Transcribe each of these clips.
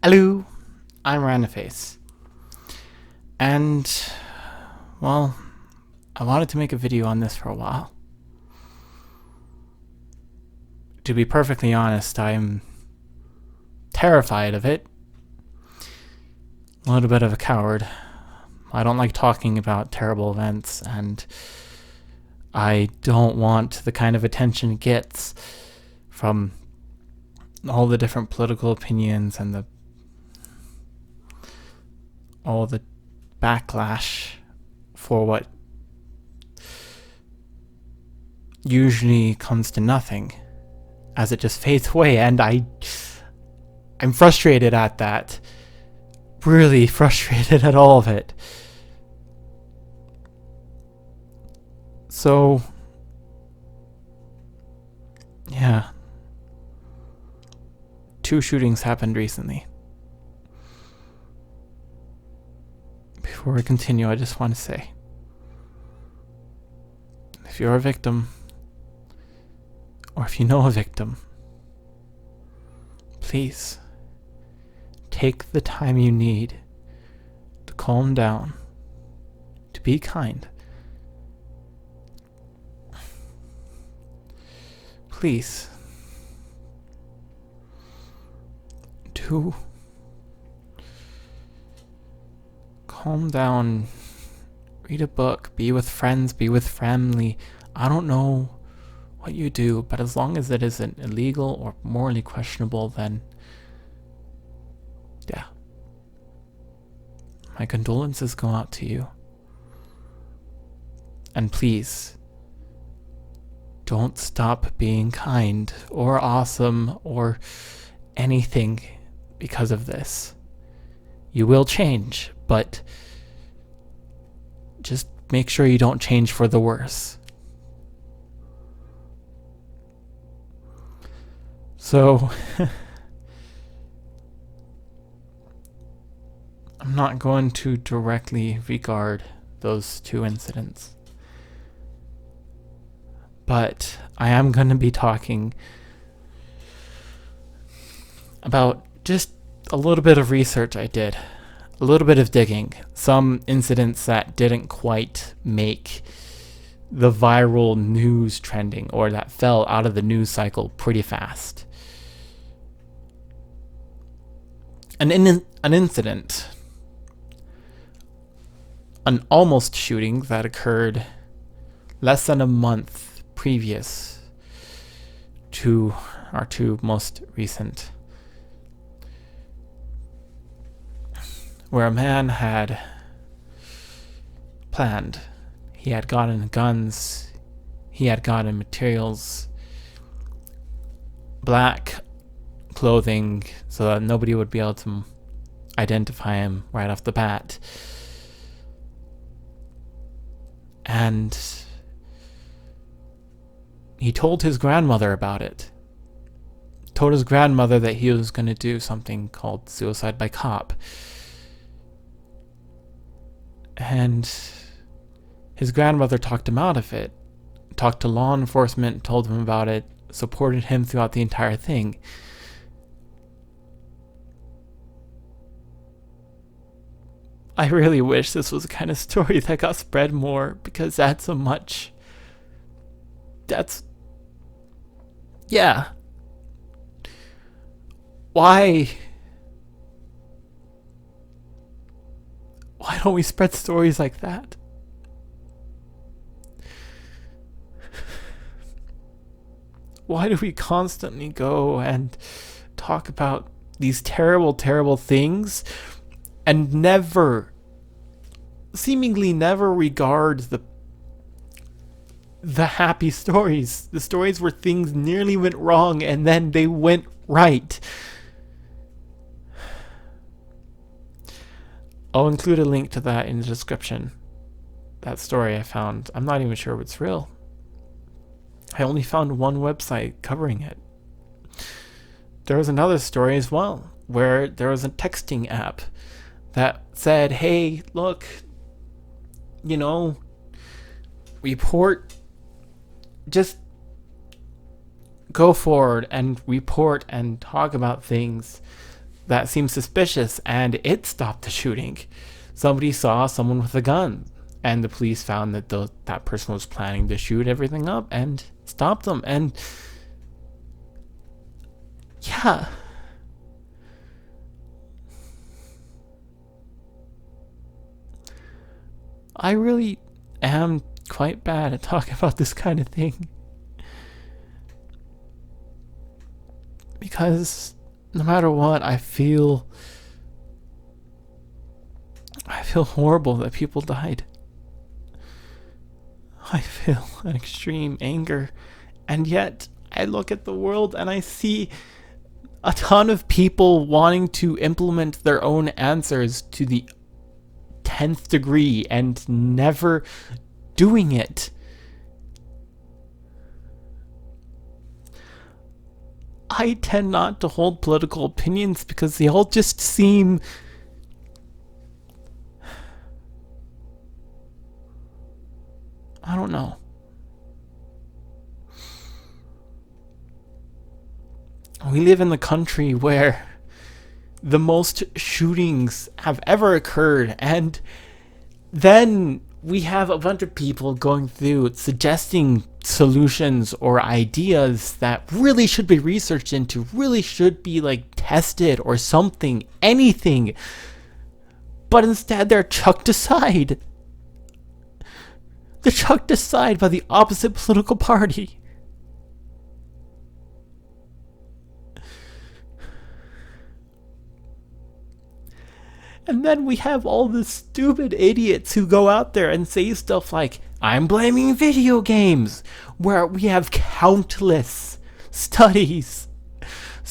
Hello, I'm Randaface, and, well, I wanted to make a video on this for a while. To be perfectly honest, I'm terrified of it. A little bit of a coward. I don't like talking about terrible events, and I don't want the kind of attention it gets from all the different political opinions and all the backlash for what usually comes to nothing, as it just fades away, and I'm frustrated at that. Really frustrated at all of it. So, yeah. 2 shootings happened recently. Before we continue, I just want to say, if you're a victim, or if you know a victim, please take the time you need to calm down, to be kind. Please do calm down, read a book, be with friends, be with family. I don't know what you do, but as long as it isn't illegal or morally questionable, then yeah. My condolences go out to you. And please, don't stop being kind or awesome or anything because of this. You will change, but just make sure you don't change for the worse. So, I'm not going to directly regard those 2 incidents, but I am going to be talking about just a little bit of research I did, a little bit of digging, some incidents that didn't quite make the viral news trending, or that fell out of the news cycle pretty fast. An incident, an almost shooting that occurred less than a month previous to our 2 most recent, where a man had planned. He had gotten guns, he had gotten materials, black clothing, so that nobody would be able to identify him right off the bat. And he told his grandmother about it. Told his grandmother that he was going to do something called suicide by cop. And his grandmother talked him out of it. Talked to law enforcement, told him about it, supported him throughout the entire thing. I really wish this was the kind of story that got spread more, because yeah. Why don't we spread stories like that? Why do we constantly go and talk about these terrible, terrible things and seemingly never regard the happy stories, the stories where things nearly went wrong and then they went right? I'll include a link to that in the description. That story I found. I'm not even sure if it's real. I only found one website covering it. There was another story as well, where there was a texting app that said, hey, look, report, just go forward and report and talk about things that seemed suspicious, and it stopped the shooting. Somebody saw someone with a gun, and the police found that that person was planning to shoot everything up and stopped them. And yeah, I really am quite bad at talking about this kind of thing, because no matter what, I feel horrible that people died. I feel an extreme anger, and yet I look at the world and I see a ton of people wanting to implement their own answers to the 10th degree and never doing it. I tend not to hold political opinions because they all just seem I don't know. We live in the country where the most shootings have ever occurred, and then we have a bunch of people going through suggesting solutions or ideas that really should be researched into, really should be like tested or something, anything, but instead they're chucked aside. They're chucked aside by the opposite political party. And then we have all the stupid idiots who go out there and say stuff like, I'm blaming video games, where we have countless studies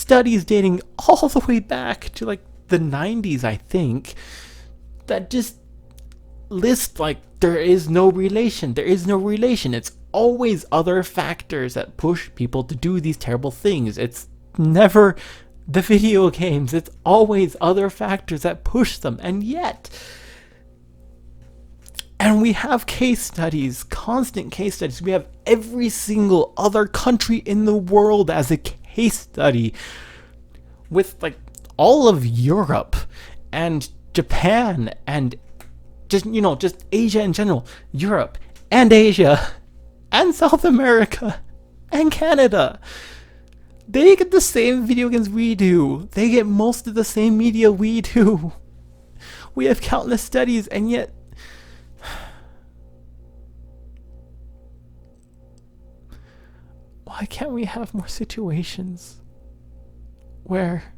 dating all the way back to like the 90s, I think, that just list like there is no relation. It's always other factors that push people to do these terrible things. It's never the video games. It's always other factors that push them. And we have case studies, constant case studies. We have every single other country in the world as a case study, with like all of Europe and Japan and just Asia in general, Europe and Asia and South America and Canada. They get the same video games we do. They get most of the same media we do. We have countless studies, and yet why can't we have more situations where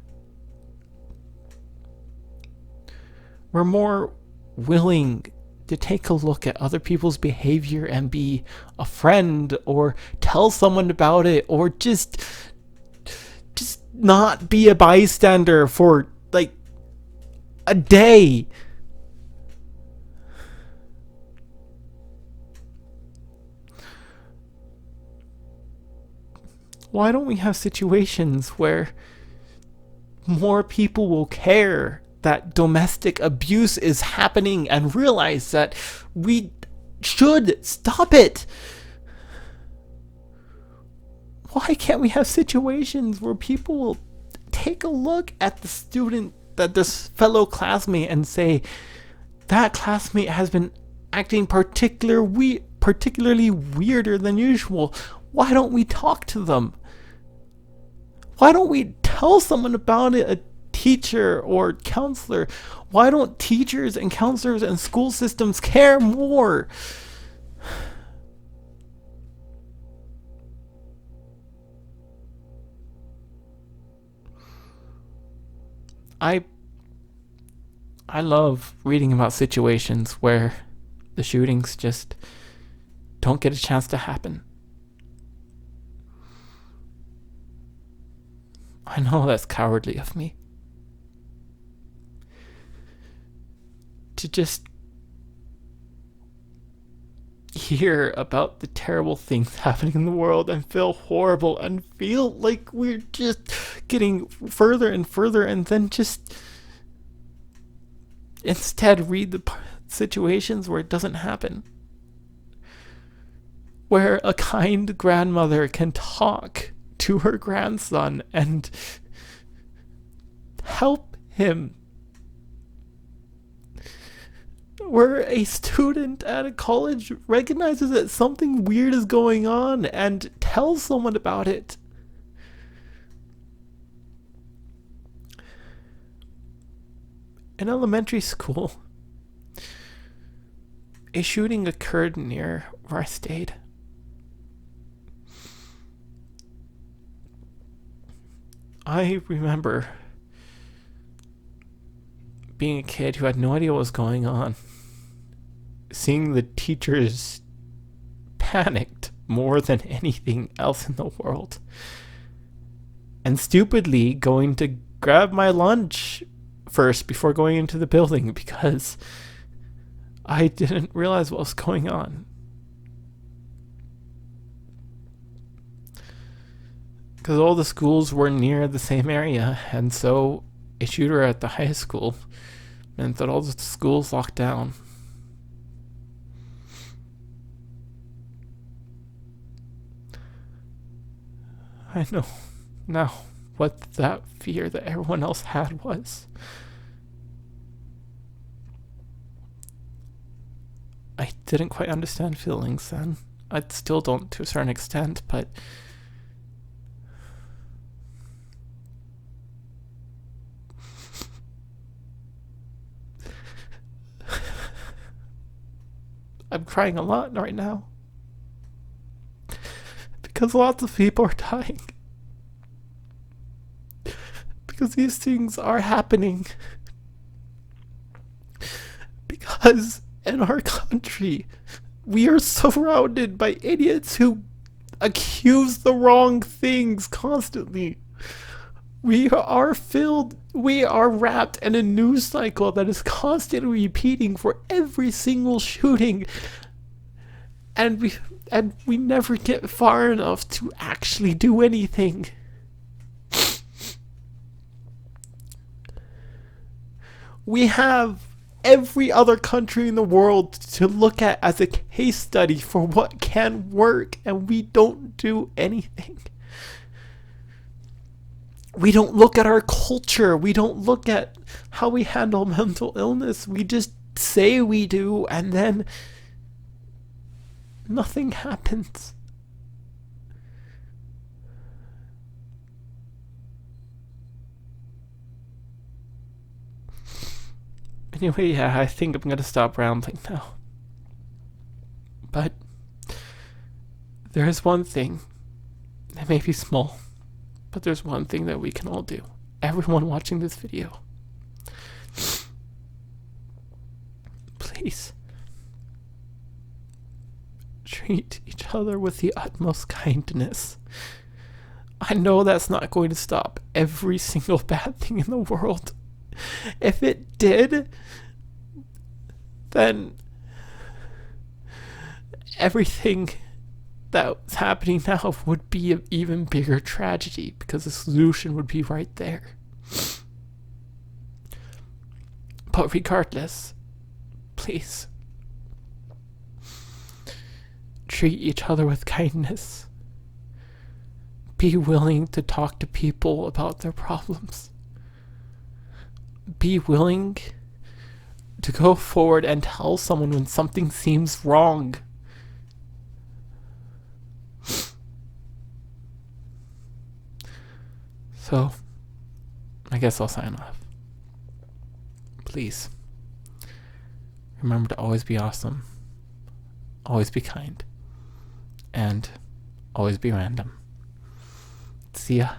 we're more willing to take a look at other people's behavior and be a friend or tell someone about it, or just not be a bystander for like a day? Why don't we have situations where more people will care that domestic abuse is happening and realize that we should stop it? Why can't we have situations where people will take a look at the student, that this fellow classmate, and say, that classmate has been acting particularly weirder than usual. Why don't we talk to them? Why don't we tell someone about it, a teacher or counselor? Why don't teachers and counselors and school systems care more? I love reading about situations where the shootings just don't get a chance to happen. I know that's cowardly of me to just hear about the terrible things happening in the world and feel horrible and feel like we're just getting further and further, and then just instead read the situations where it doesn't happen, where a kind grandmother can talk to her grandson and help him. Where a student at a college recognizes that something weird is going on and tells someone about it. In elementary school, a shooting occurred near where I stayed. I remember being a kid who had no idea what was going on, seeing the teachers panicked more than anything else in the world, and stupidly going to grab my lunch first before going into the building because I didn't realize what was going on. Because all the schools were near the same area, and so a shooter at the high school meant that all the schools locked down. I know now what that fear that everyone else had was. I didn't quite understand feelings then. I still don't to a certain extent, but I'm crying a lot right now. Because lots of people are dying. Because these things are happening. Because in our country, we are surrounded by idiots who accuse the wrong things constantly. We are wrapped in a news cycle that is constantly repeating for every single shooting. And we never get far enough to actually do anything. We have every other country in the world to look at as a case study for what can work, and we don't do anything. We don't look at our culture. We don't look at how we handle mental illness. We just say we do, and then nothing happens. Anyway, yeah, I think I'm going to stop rambling now. But there is one thing. It may be small, but there's one thing that we can all do. Everyone watching this video. Please. Treat each other with the utmost kindness. I know that's not going to stop every single bad thing in the world. If it did, then everything that's happening now would be an even bigger tragedy because the solution would be right there. But regardless, please treat each other with kindness. Be willing to talk to people about their problems. Be willing to go forward and tell someone when something seems wrong. So, I guess I'll sign off. Please, remember to always be awesome, always be kind, and always be random. See ya.